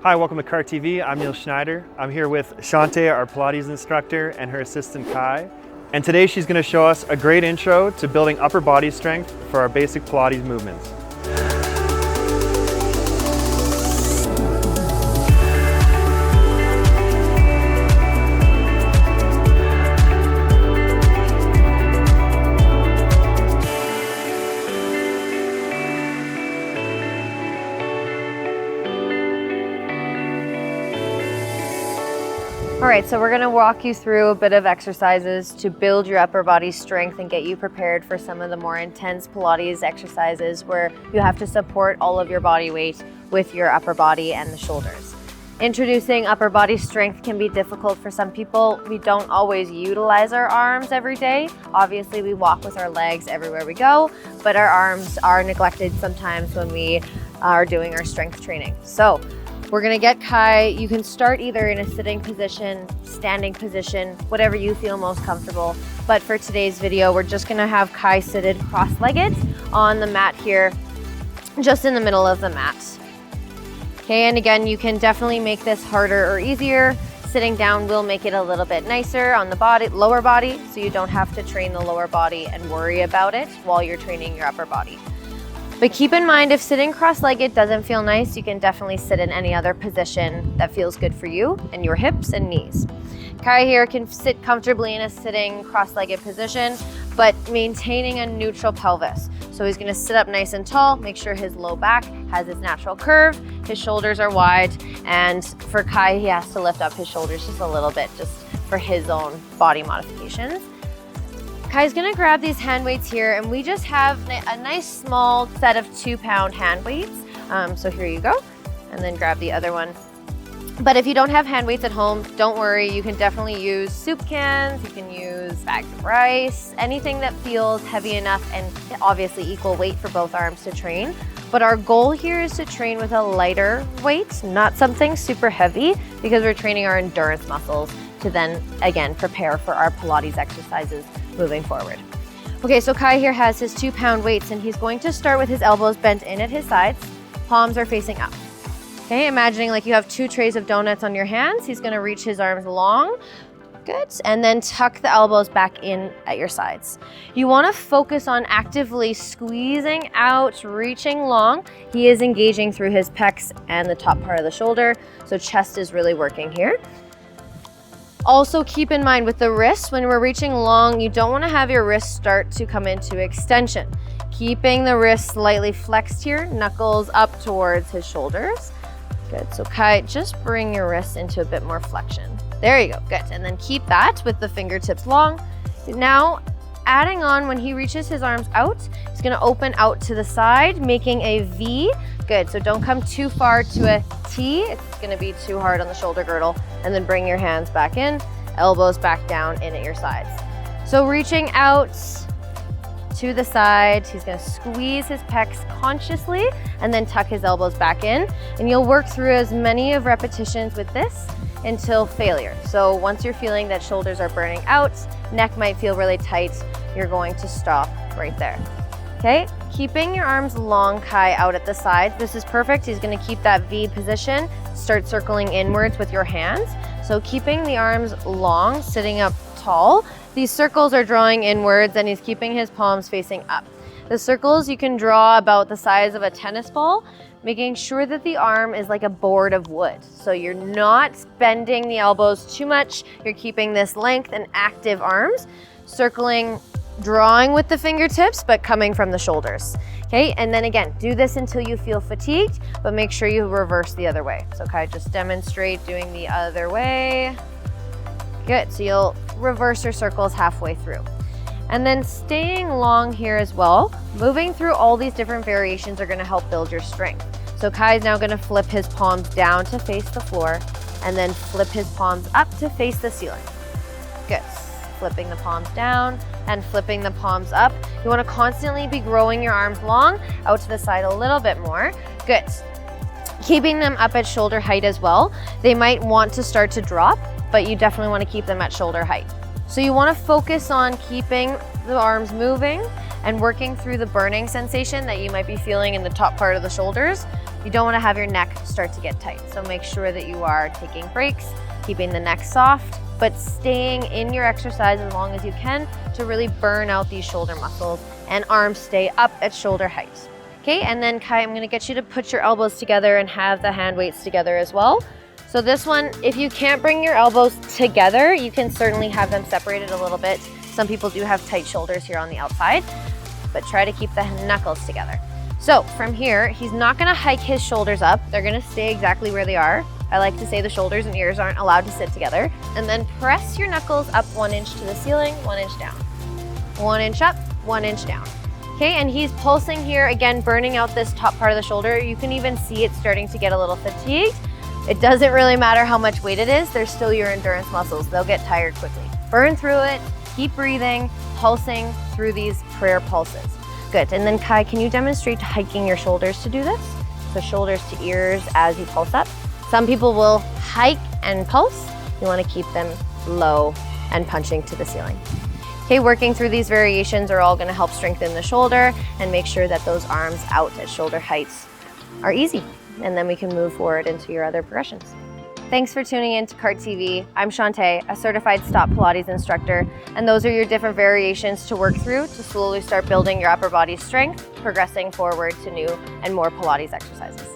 Hi, welcome to KartTV. I'm Neil Schneider. I'm here with Chante, our Pilates instructor, and her assistant Kai. And today she's going to show us a great intro to building upper body strength for our basic Pilates movements. All right, so we're gonna walk you through a bit of exercises to build your upper body strength and get you prepared for some of the more intense Pilates exercises where you have to support all of your body weight with your upper body and the shoulders. Introducing upper body strength can be difficult for some people. We don't always utilize our arms every day. Obviously, we walk with our legs everywhere we go, but our arms are neglected sometimes when we are doing our strength training. So we're gonna get Kai. You can start either in a sitting position, standing position, whatever you feel most comfortable. But for today's video, we're just gonna have Kai seated cross-legged on the mat here, just in the middle of the mat. Okay, and again, you can definitely make this harder or easier. Sitting down will make it a little bit nicer on the body, lower body, so you don't have to train the lower body and worry about it while you're training your upper body. But keep in mind, if sitting cross-legged doesn't feel nice, you can definitely sit in any other position that feels good for you and your hips and knees. Kai here can sit comfortably in a sitting cross-legged position, but maintaining a neutral pelvis. So he's gonna sit up nice and tall, make sure his low back has its natural curve, his shoulders are wide, and for Kai, he has to lift up his shoulders just a little bit, just for his own body modifications. Kai's gonna grab these hand weights here, and we just have a nice small set of 2-pound hand weights. So here you go, and then grab the other one. But if you don't have hand weights at home, don't worry, you can definitely use soup cans, you can use bags of rice, anything that feels heavy enough and obviously equal weight for both arms to train. But our goal here is to train with a lighter weight, not something super heavy, because we're training our endurance muscles to then, again, prepare for our Pilates exercises moving forward. Okay, so Kai here has his 2-pound weights, and he's going to start with his elbows bent in at his sides, palms are facing up. Okay, imagining like you have 2 trays of donuts on your hands. He's gonna reach his arms long, good, and then tuck the elbows back in at your sides. You wanna focus on actively squeezing out, reaching long. He is engaging through his pecs and the top part of the shoulder, so chest is really working here. Also keep in mind with the wrists, when we're reaching long, you don't want to have your wrists start to come into extension. Keeping the wrists slightly flexed here, knuckles up towards his shoulders. Good, so Kai, just bring your wrists into a bit more flexion. There you go, good. And then keep that with the fingertips long. Now, adding on when he reaches his arms out, he's gonna open out to the side, making a V. Good, so don't come too far to a T. It's gonna be too hard on the shoulder girdle. And then bring your hands back in, elbows back down in at your sides. So reaching out to the side, he's gonna squeeze his pecs consciously and then tuck his elbows back in. And you'll work through as many of repetitions with this until failure. So once you're feeling that shoulders are burning out, neck might feel really tight, you're going to stop right there. Okay, keeping your arms long, Kai, out at the side. This is perfect. He's gonna keep that V position, start circling inwards with your hands. So keeping the arms long, sitting up tall. These circles are drawing inwards and he's keeping his palms facing up. The circles you can draw about the size of a tennis ball, making sure that the arm is like a board of wood. So you're not bending the elbows too much. You're keeping this length and active arms, circling, drawing with the fingertips, but coming from the shoulders. Okay, and then again, do this until you feel fatigued, but make sure you reverse the other way. So Kai, just demonstrate doing the other way. Good, so you'll reverse your circles halfway through. And then staying long here as well, moving through all these different variations are gonna help build your strength. So Kai's now gonna flip his palms down to face the floor and then flip his palms up to face the ceiling. Good, flipping the palms down and flipping the palms up. You wanna constantly be growing your arms long, out to the side a little bit more. Good. Keeping them up at shoulder height as well. They might want to start to drop, but you definitely wanna keep them at shoulder height. So you wanna focus on keeping the arms moving and working through the burning sensation that you might be feeling in the top part of the shoulders, You don't want to have your neck start to get tight. So make sure that you are taking breaks, keeping the neck soft, but staying in your exercise as long as you can to really burn out these shoulder muscles, and arms stay up at shoulder height. Okay, and then Kai, I'm gonna get you to put your elbows together and have the hand weights together as well. So this one, if you can't bring your elbows together, you can certainly have them separated a little bit. Some people do have tight shoulders here on the outside, but try to keep the knuckles together. So from here, he's not gonna hike his shoulders up. They're gonna stay exactly where they are. I like to say the shoulders and ears aren't allowed to sit together. And then press your knuckles up 1 inch to the ceiling, 1 inch down. 1 inch up, 1 inch down. Okay, and he's pulsing here, again, burning out this top part of the shoulder. You can even see it starting to get a little fatigued. It doesn't really matter how much weight it is, they're still your endurance muscles. They'll get tired quickly. Burn through it, keep breathing, pulsing through these prayer pulses. Good, and then Kai, can you demonstrate hiking your shoulders to do this? So shoulders to ears as you pulse up. Some people will hike and pulse. You wanna keep them low and punching to the ceiling. Okay, working through these variations are all gonna help strengthen the shoulder and make sure that those arms out at shoulder heights are easy. And then we can move forward into your other progressions. Thanks for tuning in to KartTV. I'm Chante, a certified stop Pilates instructor, and those are your different variations to work through to slowly start building your upper body strength, progressing forward to new and more Pilates exercises.